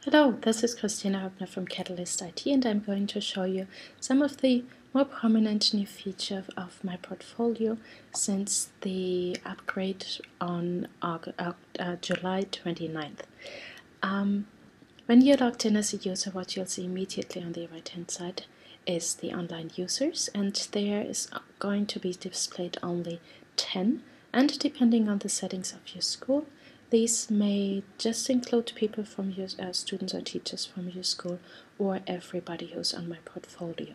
Hello, this is Christina Höppner from Catalyst IT, and I'm going to show you some of the more prominent new features of my portfolio since the upgrade on July 29th. When you're logged in as a user, what you'll see immediately on the right-hand side is the online users, and there is going to be displayed only 10, and depending on the settings of your school, these may just include people from your students or teachers from your school, or everybody who's on my portfolio.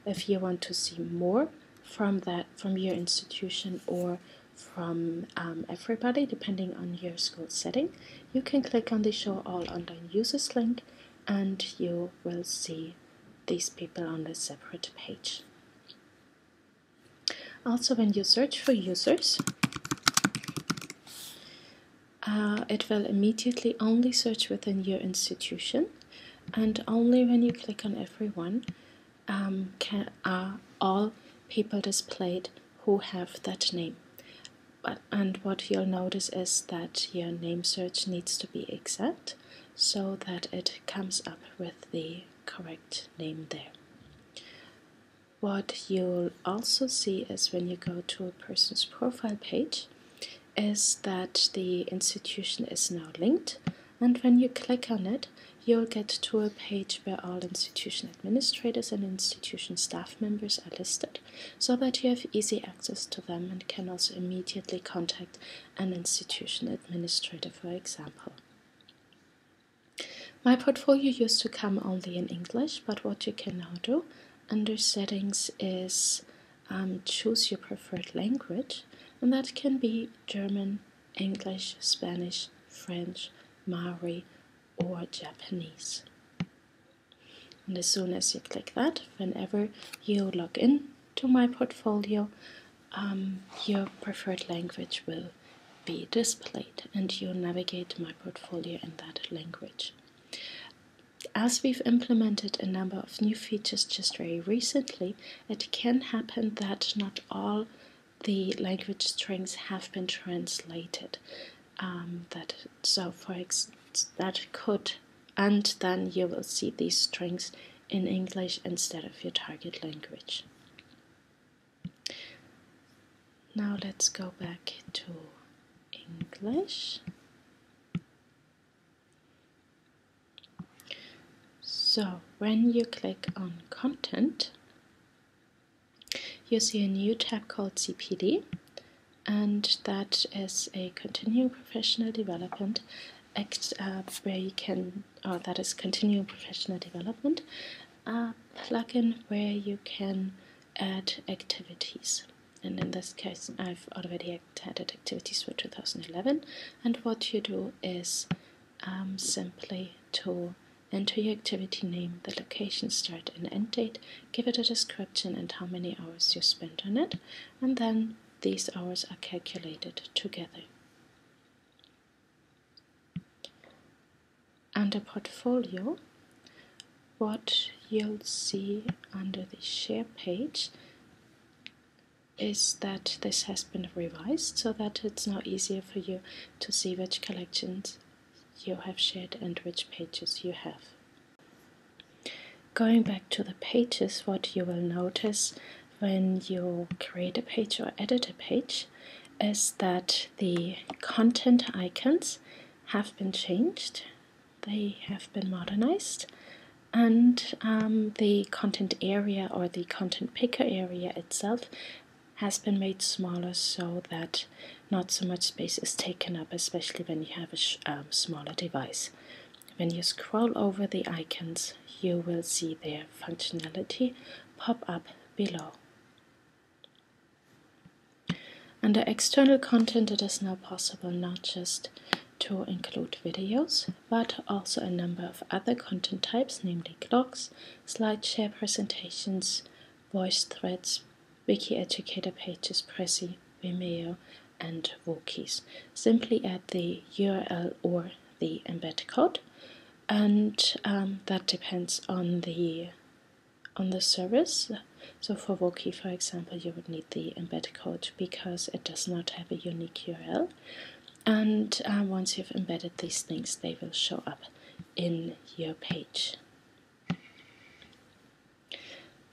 If you want to see more from your institution or from everybody, depending on your school setting, you can click on the Show All Online Users link, and you will see these people on a separate page. Also, when you search for users, it will immediately only search within your institution, and only when you click on everyone are all people displayed who have that name. And what you'll notice is that your name search needs to be exact so that it comes up with the correct name there. What you'll also see is when you go to a person's profile page is that the institution is now linked, and when you click on it, you'll get to a page where all institution administrators and institution staff members are listed, so that you have easy access to them and can also immediately contact an institution administrator, for example. My portfolio used to come only in English, but what you can now do under settings is choose your preferred language, and that can be German, English, Spanish, French, Mahara, or Japanese. And as soon as you click that, whenever you log in to my portfolio, your preferred language will be displayed, and you'll navigate my portfolio in that language. As we've implemented a number of new features just very recently, it can happen that not all the language strings have been translated. And then you will see these strings in English instead of your target language. Now let's go back to English. So when you click on Content, you see a new tab called CPD, and that is a continuing professional development continuing professional development plugin where you can add activities. And in this case, I've already added activities for 2011, and what you do is simply to enter your activity name, the location, start and end date, give it a description and how many hours you spent on it, and then these hours are calculated together. Under Portfolio, what you'll see under the Share page is that this has been revised so that it's now easier for you to see which collections you have shared and which pages you have. Going back to the pages, what you will notice when you create a page or edit a page is that the content icons have been changed, they have been modernized, and the content area or the content picker area itself has been made smaller so that not so much space is taken up, especially when you have a smaller device. When you scroll over the icons, you will see their functionality pop up below. Under external content, it is now possible not just to include videos, but also a number of other content types, namely blogs, SlideShare presentations, voice threads, Wiki Educator pages, Prezi, Vimeo, and Wokis. Simply add the URL or the embed code, and that depends on the service. So for Woki, for example, you would need the embed code because it does not have a unique URL. And once you've embedded these things, they will show up in your page.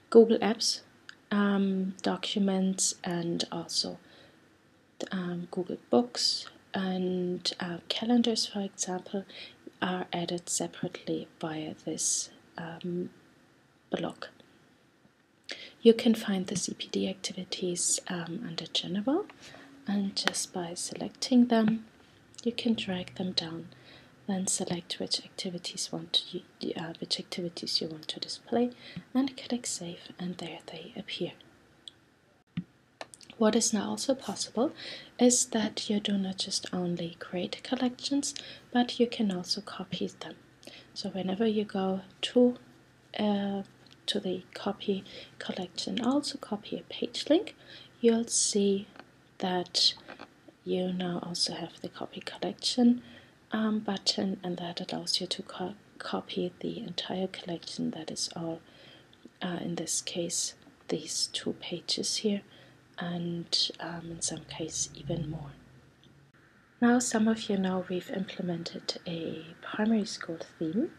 Google Apps, Documents, and also Google Books and calendars, for example, are added separately via this block. You can find the CPD activities under General, and just by selecting them, you can drag them down. Then select which activities you want to display, and click Save, and there they appear. What is now also possible is that you do not just only create collections, but you can also copy them. So whenever you go to the copy collection, also copy a page link, you'll see that you now also have the copy collection button, and that allows you to copy the entire collection. That is all, in this case, these 2 pages here, and in some case even more. Now some of you know we've implemented a primary school theme,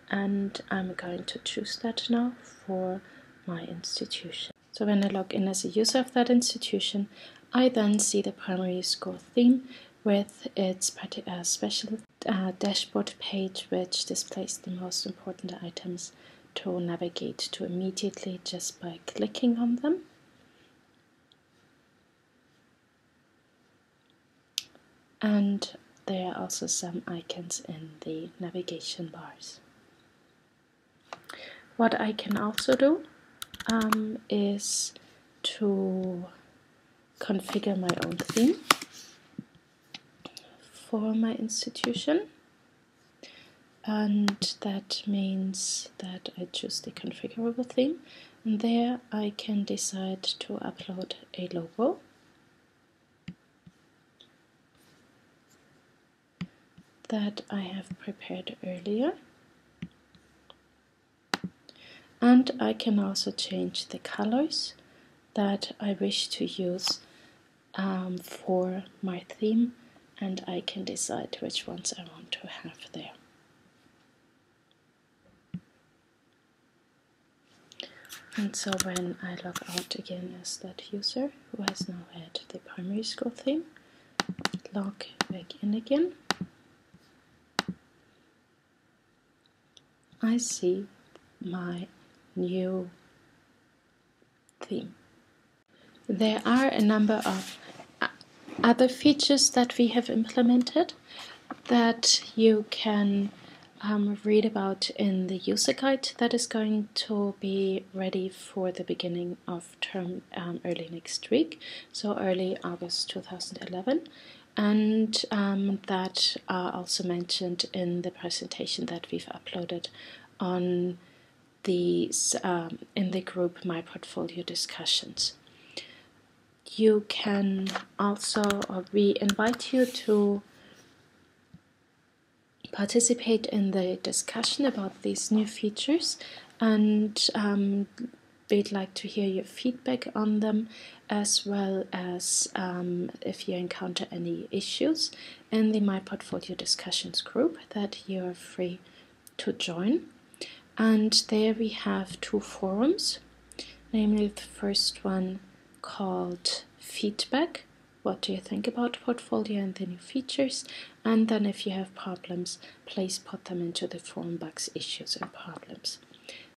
and I'm going to choose that now for my institution. So when I log in as a user of that institution, I then see the primary school theme with its special dashboard page, which displays the most important items to navigate to immediately just by clicking on them. And there are also some icons in the navigation bars. What I can also do is to configure my own theme for my institution, and that means that I choose the configurable theme, and there I can decide to upload a logo, that I have prepared earlier, and I can also change the colors that I wish to use for my theme, and I can decide which ones I want to have there. And so when I log out again as that user who has now had the primary school theme, log back in again, I see my new theme. There are a number of other features that we have implemented that you can read about in the user guide that is going to be ready for the beginning of term early next week, so early August 2011, and that are also mentioned in the presentation that we've uploaded on these in the group My Portfolio Discussions. You can also, or we invite you to participate in the discussion about these new features, and we'd like to hear your feedback on them, as well as if you encounter any issues in the My Portfolio Discussions group, that you're free to join. And there we have 2 forums, namely the first one called Feedback. What do you think about Portfolio and the new features? And then if you have problems, please put them into the forum, bugs, issues and problems.